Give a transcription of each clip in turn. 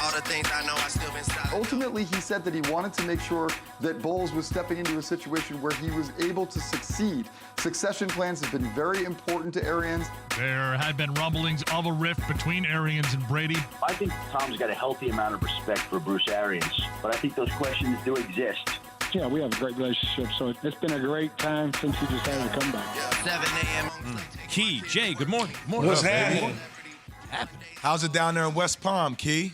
All the things I know, I still been silent. Ultimately, he said that he wanted to make sure that Bowles was stepping into a situation where he was able to succeed. Succession plans have been very important to Arians. There had been rumblings of a rift between Arians and Brady. I think Tom's got a healthy amount of respect for Bruce Arians, but I think those questions do exist. Yeah, we have a great relationship, so it's been a great time since he decided to come back. 7 a.m. Key, Jay, good morning. What's happening? How's it down there in West Palm, Key?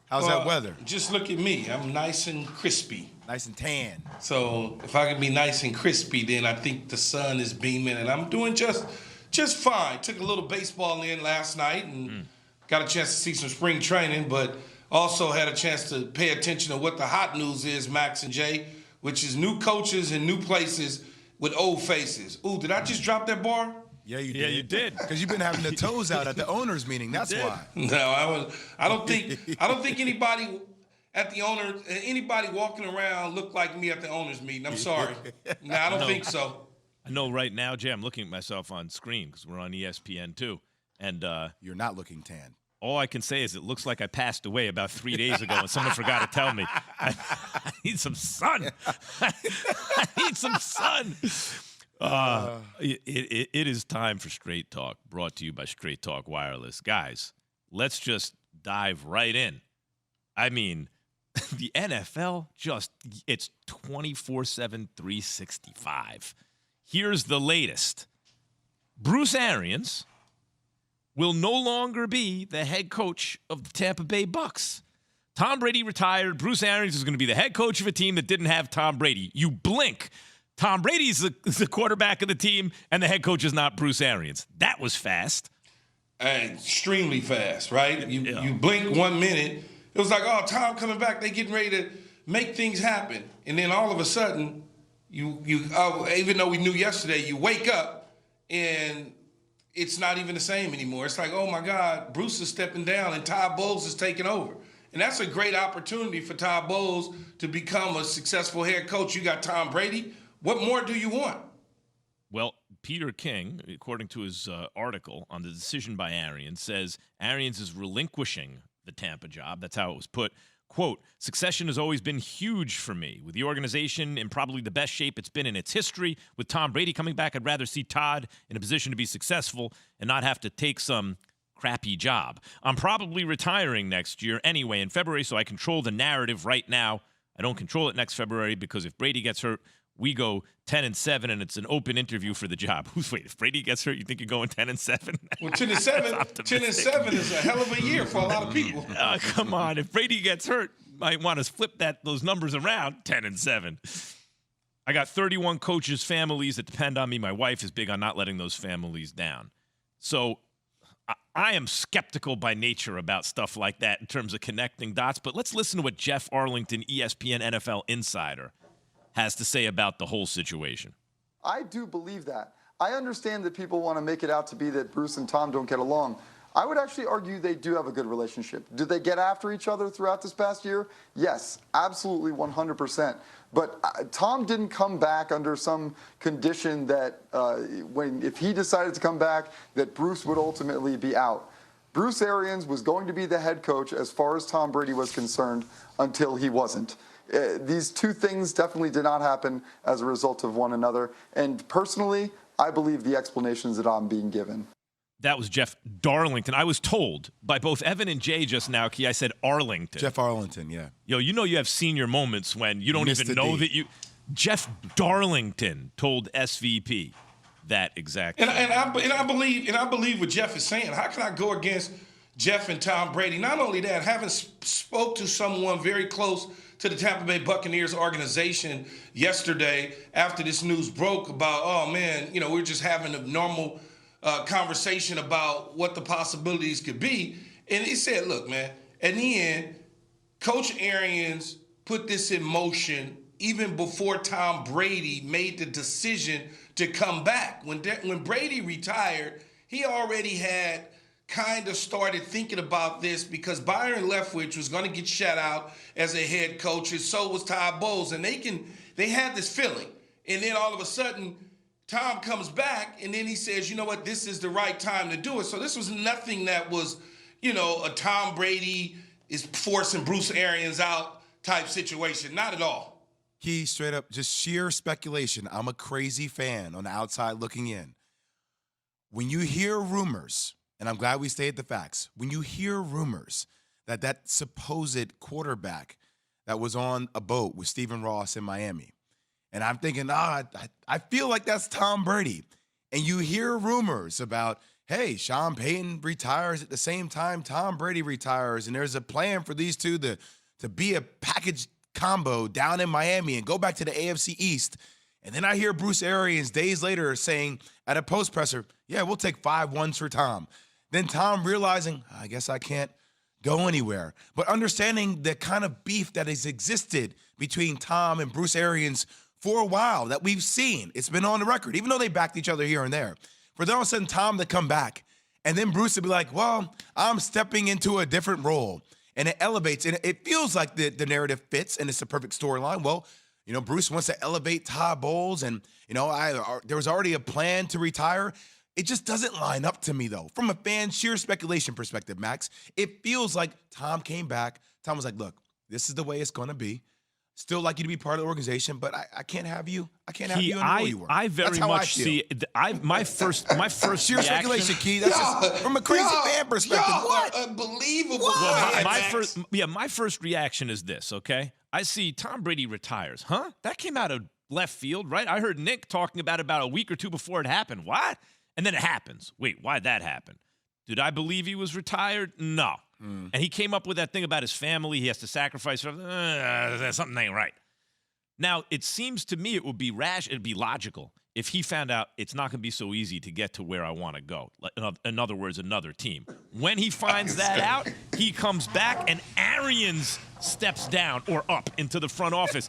How's that weather? Just look at me. I'm nice and crispy. Nice and tan. So if I can be nice and crispy, then I think the sun is beaming, and I'm doing just fine. Took a little baseball in last night and got a chance to see some spring training, but also had a chance to pay attention to what the hot news is, Max and Jay, which is new coaches and new places with old faces. Ooh, did I just drop that bar? Yeah, you did. Yeah, you did. Because you've been having the toes out at the owners' meeting. That's why. No, I don't think anybody at the owner, anybody walking around looked like me at the owners' meeting. I'm sorry. No, I don't think so. I know right now, Jay, I'm looking at myself on screen because we're on ESPN too. And You're not looking tan. all I can say is it looks like I passed away about 3 days ago and someone forgot to tell me. I need some sun. I need some sun. It is time for Straight Talk, brought to you by Straight Talk Wireless. Guys, let's just dive right in. I mean, the NFL it's 24/7, 365. Here's the latest. Bruce Arians will no longer be the head coach of the Tampa Bay Bucks. Tom Brady retired. Bruce Arians is going to be the head coach of a team that didn't have Tom Brady. You blink. Tom Brady's the quarterback of the team, and the head coach is not Bruce Arians. That was fast. Extremely fast, right? You blink 1 minute. It was like, oh, Tom coming back. They getting ready to make things happen. And then all of a sudden, even though we knew yesterday, you wake up and it's not even the same anymore. It's like, oh, my God, Bruce is stepping down and Todd Bowles is taking over. And that's a great opportunity for Todd Bowles to become a successful head coach. You got Tom Brady. What more do you want? Well, Peter King, according to his article on the decision by Arians, says Arians is relinquishing the Tampa job. That's how it was put. Quote, succession has always been huge for me. With the organization in probably the best shape it's been in its history, with Tom Brady coming back, I'd rather see Todd in a position to be successful and not have to take some crappy job. I'm probably retiring next year anyway in February, so I control the narrative right now. I don't control it next February because if Brady gets hurt, we go 10-7, and it's an open interview for the job. Wait, if Brady gets hurt, you think you're going 10-7? Well, 10-7 is a hell of a year for a lot of people. Come on, if Brady gets hurt, might want to flip those numbers around. 10-7. I got 31 coaches' families that depend on me. My wife is big on not letting those families down. So I am skeptical by nature about stuff like that in terms of connecting dots. But let's listen to what Jeff Arlington, ESPN NFL insider, has to say about the whole situation. I do believe that. I understand that people want to make it out to be that Bruce and Tom don't get along. I would actually argue they do have a good relationship. Did they get after each other throughout this past year? Yes, absolutely 100%. But Tom didn't come back under some condition that if he decided to come back, that Bruce would ultimately be out. Bruce Arians was going to be the head coach as far as Tom Brady was concerned until he wasn't. These two things definitely did not happen as a result of one another. And personally, I believe the explanations that I'm being given. That was Jeff Darlington. I was told by both Evan and Jay just now, Key, I said Arlington. Jeff Arlington, yeah. Yo, you know you have senior moments when you don't even know that you... Jeff Darlington told SVP that exactly. And I believe what Jeff is saying. How can I go against Jeff and Tom Brady? Not only that, having spoke to someone very close to the Tampa Bay Buccaneers organization yesterday after this news broke about, oh, man, we're just having a normal conversation about what the possibilities could be. And he said, look, man, at the end, Coach Arians put this in motion even before Tom Brady made the decision to come back. When Brady retired, he already had kind of started thinking about this because Byron Leftwich was going to get shut out as a head coach, and so was Todd Bowles. And they had this feeling. And then all of a sudden, Tom comes back, and then he says, you know what, this is the right time to do it. So this was nothing that was, a Tom Brady is forcing Bruce Arians out type situation. Not at all. Key, straight up, just sheer speculation. I'm a crazy fan on the outside looking in. When you hear rumors, and I'm glad we stay at the facts, when you hear rumors that supposed quarterback that was on a boat with Stephen Ross in Miami, and I'm thinking, I feel like that's Tom Brady. And you hear rumors about, hey, Sean Payton retires at the same time Tom Brady retires, and there's a plan for these two to be a package combo down in Miami and go back to the AFC East. And then I hear Bruce Arians days later saying at a post presser, yeah, we'll take 5-1s for Tom. Then Tom realizing, I guess I can't go anywhere. But understanding the kind of beef that has existed between Tom and Bruce Arians for a while that we've seen. It's been on the record, even though they backed each other here and there. For then all of a sudden Tom to come back, and then Bruce to be like, well, I'm stepping into a different role. And it elevates, and it feels like the narrative fits, and it's a perfect storyline. Well, Bruce wants to elevate Todd Bowles, and, there was already a plan to retire. It just doesn't line up to me, though. From a fan sheer speculation perspective, Max, it feels like Tom came back. Tom was like, look, this is the way it's going to be. Still like you to be part of the organization, but I can't have you. I can't have you in the role you were. I very much see. My first sheer reaction, speculation, Key. That's just from a crazy fan perspective. What? Unbelievable. Well, my first reaction is this. Okay, I see Tom Brady retires. Huh? That came out of left field, right? I heard Nick talking about a week or two before it happened. What? And then it happens. Wait, why'd that happen? Did I believe he was retired? No. And he came up with that thing about his family. He has to sacrifice. Something ain't right. Now, it seems to me it would be rash. It'd be logical if he found out it's not going to be so easy to get to where I want to go. In other words, another team. When he finds that out, he comes back and Arians steps down or up into the front office.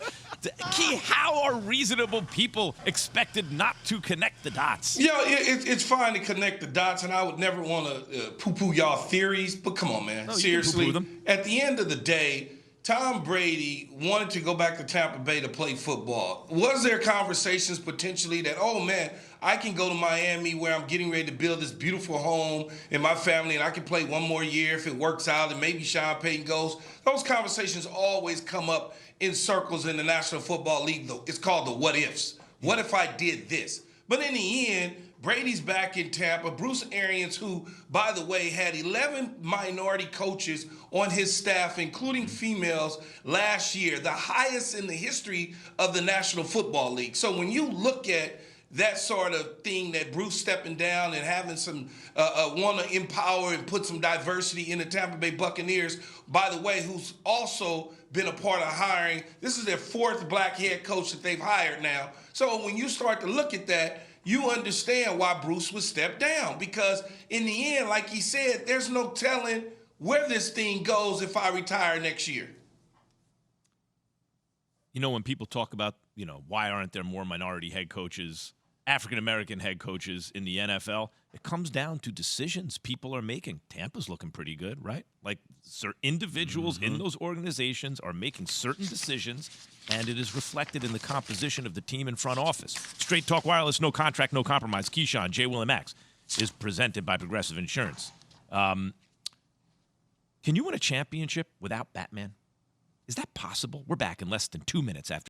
Key, how are reasonable people expected not to connect the dots? It's fine to connect the dots, and I would never want to poo-poo y'all theories, but come on, man. No, seriously. you can poo-poo them. At the end of the day, Tom Brady wanted to go back to Tampa Bay to play football. Was there conversations potentially that, oh, man, I can go to Miami where I'm getting ready to build this beautiful home in my family, and I can play one more year if it works out, and maybe Sean Payton goes? Those conversations always come up in circles in the National Football League. It's called the what ifs. What if I did this? But in the end, Brady's back in Tampa. Bruce Arians, who, by the way, had 11 minority coaches on his staff, including females, last year, the highest in the history of the National Football League. So when you look at that sort of thing, that Bruce stepping down and having some want to empower and put some diversity in the Tampa Bay Buccaneers, by the way, who's also been a part of hiring. This is their fourth black head coach that they've hired now. So when you start to look at that, you understand why Bruce would step down, because in the end, like he said, there's no telling where this thing goes if I retire next year. When people talk about, why aren't there more minority head coaches, African-American head coaches in the NFL, it comes down to decisions people are making. Tampa's looking pretty good, right? Like individuals in those organizations are making certain decisions, and it is reflected in the composition of the team in front office. Straight Talk Wireless, no contract, no compromise. Keyshawn, J. Will and Max is presented by Progressive Insurance. Can you win a championship without Batman? Is that possible? We're back in less than 2 minutes after